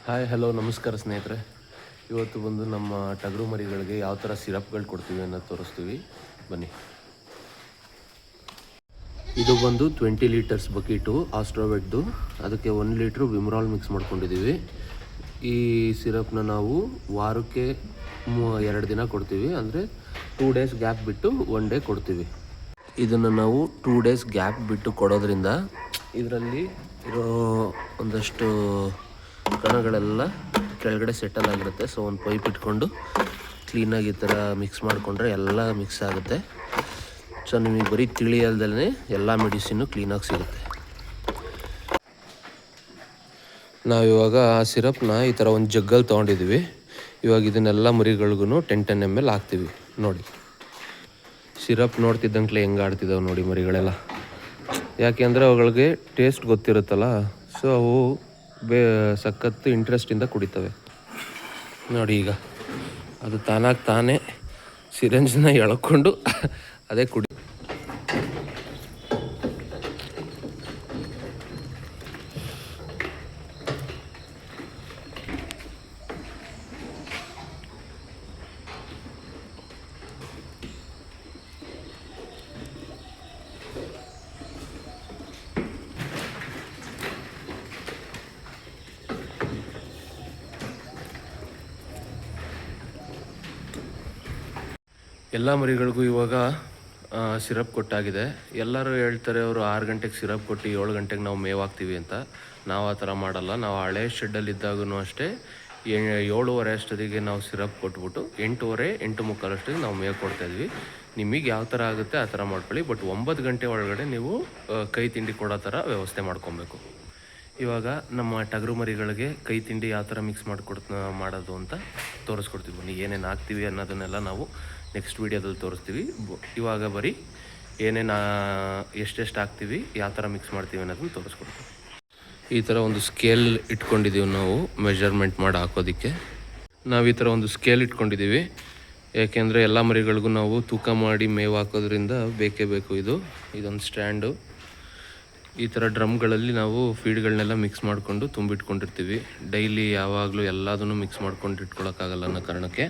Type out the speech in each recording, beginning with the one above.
Hi hello ನಮಸ್ಕಾರ ಸ್ನೇಹಿತರೆ. ಇವತ್ತು ಬಂದು ನಮ್ಮ ಟಗರು ಮರಿಗಳಿಗೆ ಯಾವ ಥರ ಸಿರಪ್ಗಳು ಕೊಡ್ತೀವಿ ಅನ್ನೋದು ತೋರಿಸ್ತೀವಿ ಬನ್ನಿ. ಇದು ಬಂದು 20 ಲೀಟರ್ಸ್ ಬಕೀಟು ಆಸ್ಟ್ರೋವೆಟ್ದು. ಅದಕ್ಕೆ 1 ಲೀಟ್ರು ವಿಮ್ರಾಲ್ ಮಿಕ್ಸ್ ಮಾಡ್ಕೊಂಡಿದ್ದೀವಿ. ಈ ಸಿರಪ್ನ ನಾವು ವಾರಕ್ಕೆ 2 ದಿನ ಕೊಡ್ತೀವಿ, ಅಂದರೆ 2 ಡೇಸ್ ಗ್ಯಾಪ್ ಬಿಟ್ಟು 1 ಡೇ ಕೊಡ್ತೀವಿ. ಇದನ್ನು ನಾವು 2 ಡೇಸ್ ಗ್ಯಾಪ್ ಬಿಟ್ಟು ಕೊಡೋದ್ರಿಂದ ಇದರಲ್ಲಿ ಇರೋ ಒಂದಷ್ಟು ಕಣಗಳೆಲ್ಲ ಕೆಳಗಡೆ ಸೆಟಲ್ ಆಗಿರುತ್ತೆ. ಸೊ ಒಂದು ಪೈಪ್ ಇಟ್ಕೊಂಡು ಕ್ಲೀನಾಗಿ ಈ ಥರ ಮಿಕ್ಸ್ ಮಾಡಿಕೊಂಡ್ರೆ ಎಲ್ಲ ಮಿಕ್ಸ್ ಆಗುತ್ತೆ. ಸೊ ನಿಮಗೆ ಬರೀ ತಿಳಿಯಲ್ದಲೇ ಎಲ್ಲ ಮೆಡಿಸಿನ್ನು ಕ್ಲೀನಾಗಿ ಸಿಗುತ್ತೆ. ನಾವಿವಾಗ ಆ ಸಿರಪ್ನ ಈ ಥರ ಒಂದು ಜಗ್ಗಲ್ಲಿ ತೊಗೊಂಡಿದ್ದೀವಿ. ಇವಾಗ ಇದನ್ನೆಲ್ಲ ಮರಿಗಳಿಗೂ 10 ml ಹಾಕ್ತೀವಿ. ನೋಡಿ ಸಿರಪ್ ನೋಡ್ತಿದ್ದಂಕ್ಲೆ ಹೆಂಗೆ ಆಡ್ತಿದ್ದಾವೆ ನೋಡಿ ಮರಿಗಳೆಲ್ಲ. ಯಾಕೆಂದರೆ ಅವುಗಳಿಗೆ ಟೇಸ್ಟ್ ಗೊತ್ತಿರುತ್ತಲ್ಲ, ಸೊ ಅವು ಸಖತ್ತು ಇಂಟ್ರೆಸ್ಟಿಂದ ಕುಡಿತವೆ. ನೋಡಿ ಈಗ ಅದು ತಾನೇ ಸಿರಿಂಜನ್ನ ಎಳ್ಕೊಂಡು ಅದೇ ಕುಡಿ. ಎಲ್ಲ ಮರಿಗಳಿಗೂ ಇವಾಗ ಸಿರಪ್ ಕೊಟ್ಟಾಗಿದೆ. ಎಲ್ಲರೂ ಹೇಳ್ತಾರೆ ಅವರು 6 ಗಂಟೆಗೆ ಸಿರಪ್ ಕೊಟ್ಟು 7 ಗಂಟೆಗೆ ನಾವು ಮೇವು ಹಾಕ್ತೀವಿ ಅಂತ. ನಾವು ಆ ಥರ ಮಾಡಲ್ಲ. ನಾವು ಹಳೆ ಶೆಡ್ಡಲ್ಲಿದ್ದಾಗೂ ಅಷ್ಟೇ 7:30 ಅಷ್ಟೊತ್ತಿಗೆ ನಾವು ಸಿರಪ್ ಕೊಟ್ಬಿಟ್ಟು 8:30, 8:45 ಅಷ್ಟೊತ್ತಿಗೆ ನಾವು ಮೇವು ಕೊಡ್ತಾಯಿದ್ವಿ. ನಿಮಗೆ ಯಾವ ಥರ ಆಗುತ್ತೆ ಆ ಥರ ಮಾಡ್ಕೊಳ್ಳಿ. ಬಟ್ 9 ಗಂಟೆ ಒಳಗಡೆ ನೀವು ಕೈ ತಿಂಡಿ ಕೊಡೋ ಥರ ವ್ಯವಸ್ಥೆ ಮಾಡ್ಕೊಬೇಕು. ಇವಾಗ ನಮ್ಮ ಟಗರು ಮರಿಗಳಿಗೆ ಕೈ ತಿಂಡಿ ಯಾವ ಥರ ಮಿಕ್ಸ್ ಮಾಡೋದು ಅಂತ ತೋರಿಸ್ಕೊಡ್ತೀವಿ. ಬನ್ನಿ, ಏನೇನು ಹಾಕ್ತೀವಿ ಅನ್ನೋದನ್ನೆಲ್ಲ ನಾವು ನೆಕ್ಸ್ಟ್ ವೀಡಿಯೋದಲ್ಲಿ ತೋರಿಸ್ತೀವಿ. ಇವಾಗ ಬರೀ ಏನೇನು ಎಷ್ಟೆಷ್ಟು ಹಾಕ್ತೀವಿ, ಯಾವ ಥರ ಮಿಕ್ಸ್ ಮಾಡ್ತೀವಿ ಅನ್ನೋದನ್ನು ತೋರಿಸ್ಕೊಡ್ತೀವಿ. ಈ ಥರ ಒಂದು ಸ್ಕೇಲ್ ಇಟ್ಕೊಂಡಿದ್ದೀವಿ ನಾವು ಮೆಜರ್ಮೆಂಟ್ ಮಾಡಿ ಹಾಕೋದಕ್ಕೆ. ನಾವು ಈ ಥರ ಒಂದು ಸ್ಕೇಲ್ ಇಟ್ಕೊಂಡಿದ್ದೀವಿ. ಏಕೆಂದರೆ ಎಲ್ಲ ಮರಿಗಳಿಗೂ ನಾವು ತೂಕ ಮಾಡಿ ಮೇವು ಹಾಕೋದ್ರಿಂದ ಬೇಕೇ ಬೇಕು. ಇದೊಂದು ಸ್ಟ್ಯಾಂಡು. ಈ ಥರ ಡ್ರಮ್ಗಳಲ್ಲಿ ನಾವು ಫೀಡ್ಗಳನ್ನೆಲ್ಲ ಮಿಕ್ಸ್ ಮಾಡಿಕೊಂಡು ತುಂಬಿಟ್ಕೊಂಡಿರ್ತೀವಿ. ಡೈಲಿ ಯಾವಾಗಲೂ ಎಲ್ಲದನ್ನು ಮಿಕ್ಸ್ ಮಾಡ್ಕೊಂಡು ಇಟ್ಕೊಳ್ಳೋಕ್ಕಾಗಲ್ಲ ಅನ್ನೋ ಕಾರಣಕ್ಕೆ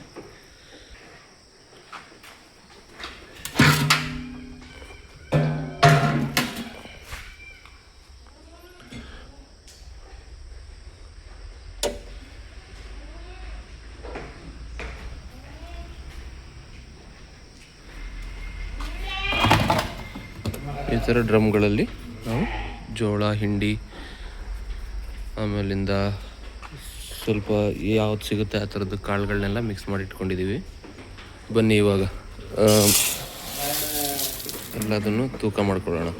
ಈ ಥರ ಡ್ರಮ್ಗಳಲ್ಲಿ ನಾವು ಜೋಳ, ಹಿಂಡಿ, ಆಮೇಲಿಂದ ಸ್ವಲ್ಪ ಯಾವ್ದು ಸಿಗುತ್ತೆ ಆ ಥರದ್ದು ಕಾಳುಗಳನ್ನೆಲ್ಲ ಮಿಕ್ಸ್ ಮಾಡಿ ಇಟ್ಕೊಂಡಿದ್ದೀವಿ. ಬನ್ನಿ ಇವಾಗ ಎಲ್ಲದನ್ನು ತೂಕ ಮಾಡ್ಕೊಳ್ಳೋಣ.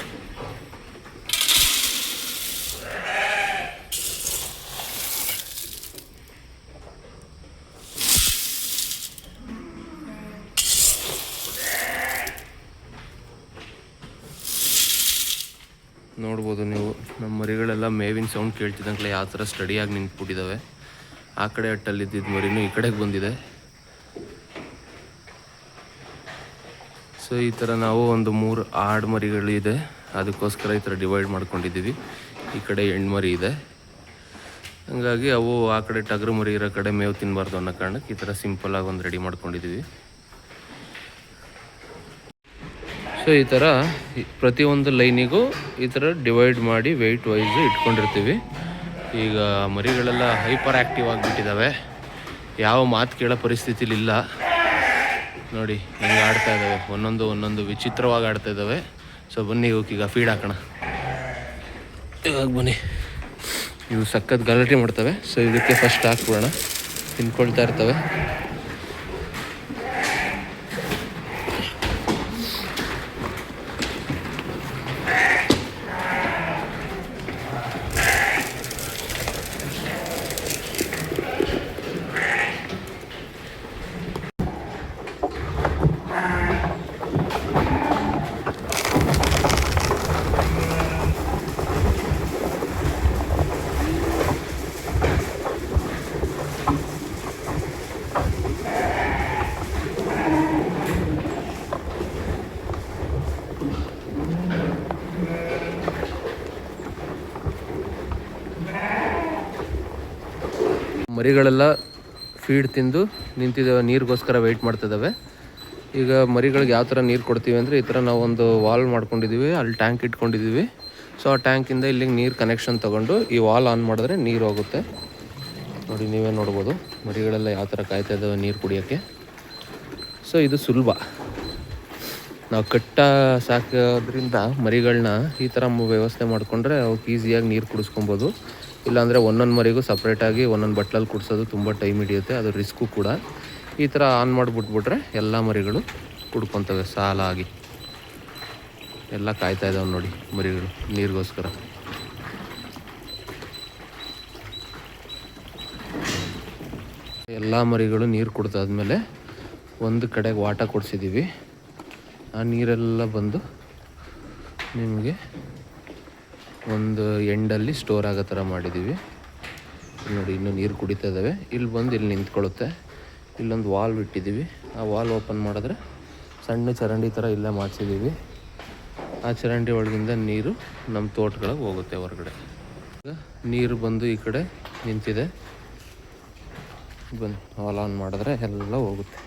ನೋಡ್ಬೋದು ನೀವು, ನಮ್ಮ ಮರಿಗಳೆಲ್ಲ ಮೇವಿನ ಸೌಂಡ್ ಕೇಳ್ತಿದ್ದಂಗೆ ಯಾವ ಥರ ಸ್ಟಡಿಯಾಗಿ ನಿಂತ್ಬಿಟ್ಟಿದ್ದಾವೆ. ಆ ಕಡೆ ಹಟ್ಟಲ್ಲಿದ್ದಿದ್ದು ಮರಿನೂ ಈ ಕಡೆಗೆ ಬಂದಿದೆ. ಸೊ ಈ ಥರ ನಾವು ಒಂದು 3 ಆಡು ಮರಿಗಳಿದೆ, ಅದಕ್ಕೋಸ್ಕರ ಈ ಥರ ಡಿವೈಡ್ ಮಾಡ್ಕೊಂಡಿದ್ದೀವಿ. ಈ ಕಡೆ ಹೆಣ್ಣು ಮರಿ ಇದೆ, ಹಂಗಾಗಿ ಅವು ಆ ಕಡೆ ಟಗರು ಮರಿ ಇರೋ ಕಡೆ ಮೇವು ತಿನ್ನಬಾರ್ದು ಅನ್ನೋ ಕಾರಣಕ್ಕೆ ಈ ಥರ ಸಿಂಪಲಾಗಿ ಒಂದು ರೆಡಿ ಮಾಡ್ಕೊಂಡಿದ್ದೀವಿ. ಸೊ ಈ ಥರ ಪ್ರತಿಯೊಂದು ಲೈನಿಗೂ ಈ ಥರ ಡಿವೈಡ್ ಮಾಡಿ ವೆಯ್ಟ್ ವೈಸು ಇಟ್ಕೊಂಡಿರ್ತೀವಿ. ಈಗ ಮರಿಗಳೆಲ್ಲ ಹೈಪರ್ ಆ್ಯಕ್ಟಿವ್ ಆಗಿಬಿಟ್ಟಿದ್ದಾವೆ, ಯಾವ ಮಾತು ಕೇಳೋ ಪರಿಸ್ಥಿತಿಲಿಲ್ಲ. ನೋಡಿ ಹೆಂಗೆ ಆಡ್ತಾ ಇದ್ದಾವೆ, ಒಂದೊಂದು ವಿಚಿತ್ರವಾಗಿ ಆಡ್ತಾ ಇದ್ದಾವೆ. ಸೊ ಬನ್ನಿ ಇವಕ್ಕೀಗ ಫೀಡ್ ಹಾಕೋಣ. ಇವಾಗ ಬನ್ನಿ, ಇವು ಸಖತ್ ಗಲಾಟೆ ಮಾಡ್ತವೆ. ಸೊ ಇದಕ್ಕೆ ಫಸ್ಟ್ ಹಾಕ್ಬಿಡೋಣ, ತಿನ್ಕೊಳ್ತಾ ಇರ್ತವೆ. ಮರಿಗಳೆಲ್ಲ ಫೀಡ್ ತಿಂದು ನಿಂತಿದ್ದಾವೆ, ನೀರಿಗೋಸ್ಕರ ವೆಯ್ಟ್ ಮಾಡ್ತಿದ್ದಾವೆ. ಈಗ ಮರಿಗಳಿಗೆ ಯಾವ ಥರ ನೀರು ಕೊಡ್ತೀವಿ ಅಂದರೆ ಈ ಥರ ನಾವೊಂದು ವಾಲ್ ಮಾಡ್ಕೊಂಡಿದ್ದೀವಿ, ಅಲ್ಲಿ ಟ್ಯಾಂಕ್ ಇಟ್ಕೊಂಡಿದ್ದೀವಿ. ಸೊ ಆ ಟ್ಯಾಂಕಿಂದ ಇಲ್ಲಿಗೆ ನೀರು ಕನೆಕ್ಷನ್ ತೊಗೊಂಡು ಈ ವಾಲ್ ಆನ್ ಮಾಡಿದ್ರೆ ನೀರು ಹೋಗುತ್ತೆ. ನೋಡಿ, ನೀವೇ ನೋಡ್ಬೋದು ಮರಿಗಳೆಲ್ಲ ಯಾವ ಥರ ಕಾಯ್ತಾ ಇದ್ದಾವೆ ನೀರು ಕುಡಿಯೋಕ್ಕೆ. ಸೊ ಇದು ಸುಲಭ, ನಾವು ಕಟ್ಟ ಸಾಕೋದ್ರಿಂದ ಮರಿಗಳನ್ನ ಈ ಥರ ವ್ಯವಸ್ಥೆ ಮಾಡಿಕೊಂಡ್ರೆ ಅವಕ್ಕೆ ಈಸಿಯಾಗಿ ನೀರು ಕುಡಿಸ್ಕೊಬೋದು. ಇಲ್ಲಾಂದರೆ ಒಂದೊಂದು ಮರಿಗೂ ಸಪ್ರೇಟಾಗಿ ಒಂದೊಂದು ಬಟ್ಲಲ್ಲಿ ಕುಡಿಸೋದು ತುಂಬ ಟೈಮ್ ಹಿಡಿಯುತ್ತೆ, ಅದು ರಿಸ್ಕು ಕೂಡ. ಈ ಥರ ಆನ್ ಮಾಡಿಬಿಟ್ಬಿಟ್ರೆ ಎಲ್ಲ ಮರಿಗಳು ಕುಡ್ಕೊತವೆ ಸಾಲಾಗಿ. ಎಲ್ಲ ಕಾಯ್ತಾ ಇದ್ದಾವೆ ನೋಡಿ ಮರಿಗಳು ನೀರಿಗೋಸ್ಕರ. ಎಲ್ಲ ಮರಿಗಳು ನೀರು ಕುಡ್ದಾದ್ಮೇಲೆ ಒಂದು ಕಡೆಗೆ ವಾಟ ಕೊಡಿಸಿದ್ದೀವಿ. ಆ ನೀರೆಲ್ಲ ಬಂದು ನಿಮಗೆ ಒಂದು ಎಂಡಲ್ಲಿ ಸ್ಟೋರ್ ಆಗೋ ಥರ ಮಾಡಿದ್ದೀವಿ. ನೋಡಿ, ಇನ್ನೂ ನೀರು ಕುಡಿತಾ ಇದ್ದಾವೆ. ಇಲ್ಲಿ ಬಂದು ಇಲ್ಲಿ ನಿಂತ್ಕೊಳ್ಳುತ್ತೆ. ಇಲ್ಲೊಂದು ವಾಲ್ ಬಿಟ್ಟಿದ್ದೀವಿ. ಆ ವಾಲ್ ಓಪನ್ ಮಾಡಿದ್ರೆ ಸಣ್ಣ ಚರಂಡಿ ಥರ ಇಲ್ಲೇ ಮಾಡಿಸಿದ್ದೀವಿ. ಆ ಚರಂಡಿ ಒಳಗಿಂದ ನೀರು ನಮ್ಮ ತೋಟಗಳಿಗೆ ಹೋಗುತ್ತೆ ಹೊರಗಡೆ. ನೀರು ಬಂದು ಈ ಕಡೆ ನಿಂತಿದೆ. ಬಂದು ವಾಲ್ ಆನ್ ಮಾಡಿದ್ರೆ ಎಲ್ಲ ಹೋಗುತ್ತೆ.